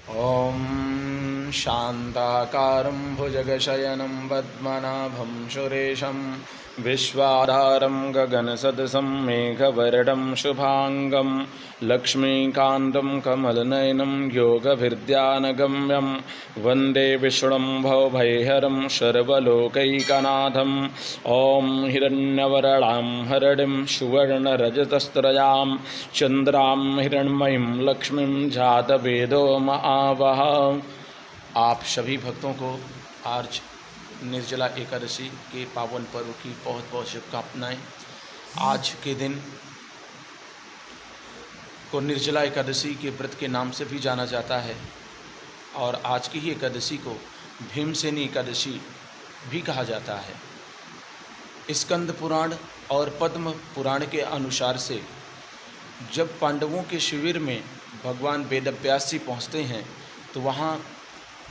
ॐ शान्ताकारं भुजगशयनं पद्मनाभं सुरेशं विश्वाधारं गगनसदृशं मेघवर्णं शुभांगं लक्ष्मीकान्तं कमलनयनं योगभिर्ध्यानगम्यं वन्दे विष्णुं सर्वलोकैकनाथम्। ॐ हिरण्यवर्णां हरडिं सुवर्णरजतस्त्रयां चन्द्रां हिरण्मयीं लक्ष्मीं जातवेदो महावह। आप सभी भक्तों को आज निर्जला एकादशी के पावन पर्व की बहुत बहुत शुभकामनाएं। आज के दिन को निर्जला एकादशी के व्रत के नाम से भी जाना जाता है और आज की ही एकादशी को भीमसेनी एकादशी भी कहा जाता है। स्कंद पुराण और पद्म पुराण के अनुसार से जब पांडवों के शिविर में भगवान वेदव्यास जी पहुँचते हैं तो वहाँ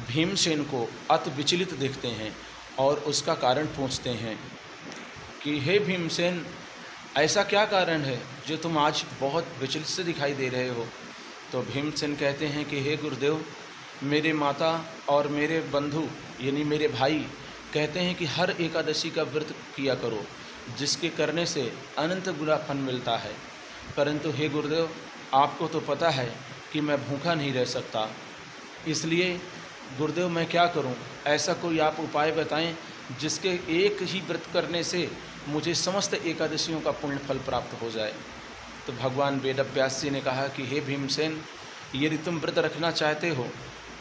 भीमसेन को अति विचलित देखते हैं और उसका कारण पूछते हैं कि हे भीमसेन, ऐसा क्या कारण है जो तुम आज बहुत विचलित से दिखाई दे रहे हो। तो भीमसेन कहते हैं कि हे गुरुदेव, मेरे माता और मेरे बंधु यानी मेरे भाई कहते हैं कि हर एकादशी का व्रत किया करो, जिसके करने से अनंत गुना फल मिलता है। परंतु हे गुरुदेव, आपको तो पता है कि मैं भूखा नहीं रह सकता, इसलिए गुरुदेव मैं क्या करूं? ऐसा कोई आप उपाय बताएं जिसके एक ही व्रत करने से मुझे समस्त एकादशियों का पुण्य फल प्राप्त हो जाए। तो भगवान वेदव्यास जी ने कहा कि हे भीमसेन, यदि तुम व्रत रखना चाहते हो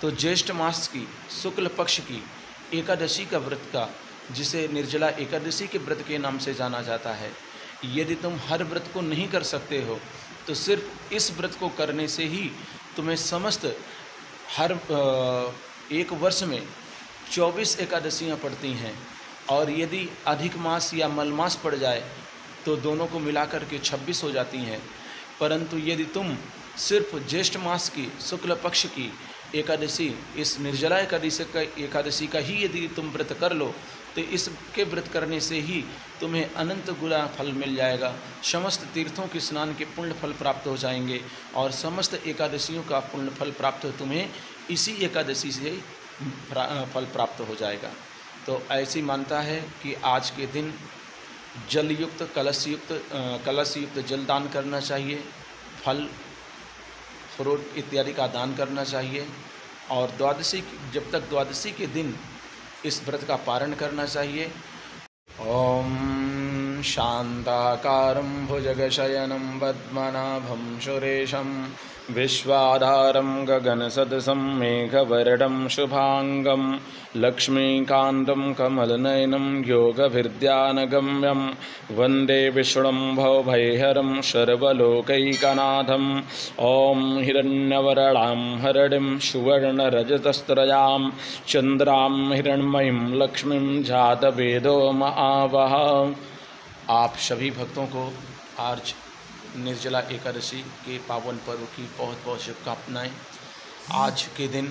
तो ज्येष्ठ मास की शुक्ल पक्ष की एकादशी का व्रत का, जिसे निर्जला एकादशी के व्रत के नाम से जाना जाता है, यदि तुम हर व्रत को नहीं कर सकते हो तो सिर्फ इस व्रत को करने से ही तुम्हें समस्त हर एक वर्ष में 24 एकादशियाँ पड़ती हैं, और यदि अधिक मास या मलमास पड़ जाए तो दोनों को मिलाकर के 26 हो जाती हैं। परंतु यदि तुम सिर्फ ज्येष्ठ मास की शुक्ल पक्ष की एकादशी, इस निर्जला एकादशी का ही यदि तुम व्रत कर लो तो इसके व्रत करने से ही तुम्हें अनंत गुना फल मिल जाएगा। समस्त तीर्थों के स्नान के पुण्य फल प्राप्त हो जाएंगे और समस्त एकादशियों का पुण्य फल प्राप्त तुम्हें इसी एकादशी से फल प्राप्त हो जाएगा। तो ऐसी मानता है कि आज के दिन जलयुक्त कलशयुक्त जल दान करना चाहिए, फल फ्रूट इत्यादि का दान करना चाहिए, और जब तक द्वादशी के दिन इस व्रत का पारण करना चाहिए। ॐ शान्ताकारं भुजगशयनं पद्मनाभं सुरेशं विश्वाधारं गगनसदृशं मेघवर्णं शुभांगं लक्ष्मीकान्तं कमलनयनं योगभिर्ध्यानगम्यं वन्दे विष्णुं सर्वलोकैकनाथम्। ॐ हिरण्यवर्णां हरडिं सुवर्णरजतस्त्रयां चन्द्रां हिरण्मयीं लक्ष्मीं जातवेदो महावह। आप सभी भक्तों को आज निर्जला एकादशी के पावन पर्व की बहुत बहुत शुभकामनाएं। आज के दिन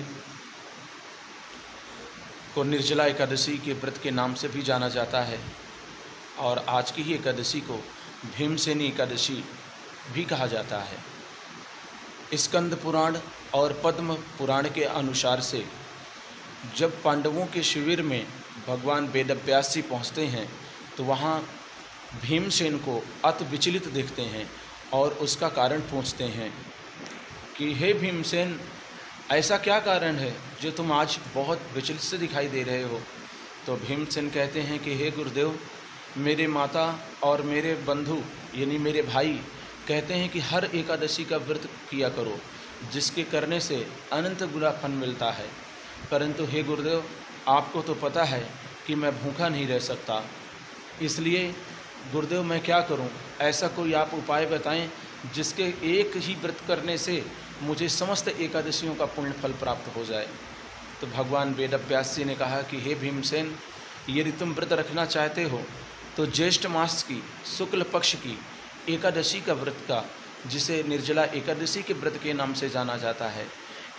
को निर्जला एकादशी के व्रत के नाम से भी जाना जाता है और आज की ही एकादशी को भीमसेनी एकादशी भी कहा जाता है। स्कंद पुराण और पद्म पुराण के अनुसार से जब पांडवों के शिविर में भगवान वेदव्यास जी पहुँचते हैं तो वहाँ भीमसेन को अति विचलित देखते हैं और उसका कारण पूछते हैं कि हे भीमसेन, ऐसा क्या कारण है जो तुम आज बहुत विचलित से दिखाई दे रहे हो। तो भीमसेन कहते हैं कि हे गुरुदेव, मेरे माता और मेरे बंधु यानी मेरे भाई कहते हैं कि हर एकादशी का व्रत किया करो, जिसके करने से अनंत गुना फल मिलता है। परंतु हे गुरुदेव, आपको तो पता है कि मैं भूखा नहीं रह सकता, इसलिए गुरुदेव मैं क्या करूं? ऐसा कोई आप उपाय बताएं जिसके एक ही व्रत करने से मुझे समस्त एकादशियों का पुण्य फल प्राप्त हो जाए। तो भगवान वेदव्यास जी ने कहा कि हे भीमसेन, यदि तुम व्रत रखना चाहते हो तो ज्येष्ठ मास की शुक्ल पक्ष की एकादशी का व्रत का, जिसे निर्जला एकादशी के व्रत के नाम से जाना जाता है,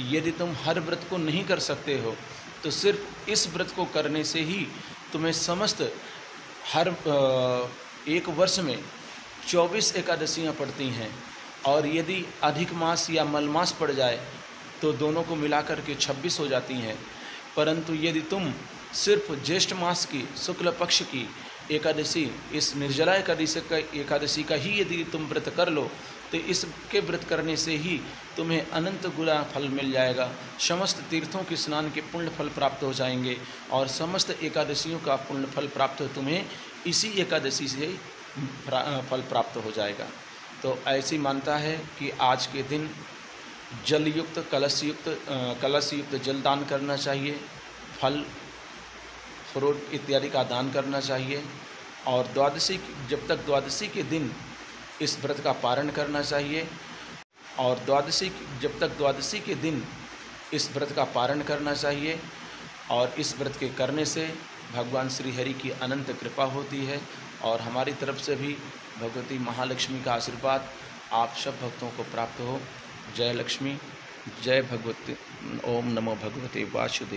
यदि तुम हर व्रत को नहीं कर सकते हो तो सिर्फ इस व्रत को करने से ही तुम्हें समस्त हर एक वर्ष में 24 एकादशियाँ पड़ती हैं, और यदि अधिक मास या मलमास पड़ जाए तो दोनों को मिलाकर के 26 हो जाती हैं। परंतु यदि तुम सिर्फ ज्येष्ठ मास की शुक्ल पक्ष की एकादशी, इस निर्जला एकादशी का ही यदि तुम व्रत कर लो तो इसके व्रत करने से ही तुम्हें अनंत गुना फल मिल जाएगा। समस्त तीर्थों के स्नान के पुण्य फल प्राप्त हो जाएंगे और समस्त एकादशियों का पुण्य फल प्राप्त तुम्हें इसी एकादशी से फल प्राप्त हो जाएगा। तो ऐसी मानता है कि आज के दिन जलयुक्त कलशयुक्त जल दान करना चाहिए, फल फ्रूट इत्यादि का दान करना चाहिए और जब तक द्वादशी के दिन इस व्रत का पारण करना चाहिए और जब तक द्वादशी के दिन इस व्रत का पारण करना चाहिए और इस व्रत के करने से भगवान श्री हरि की अनंत कृपा होती है और हमारी तरफ से भी भगवती महालक्ष्मी का आशीर्वाद आप सब भक्तों को प्राप्त हो। जय लक्ष्मी, जय भगवती। ओम नमो भगवते वासुदेव।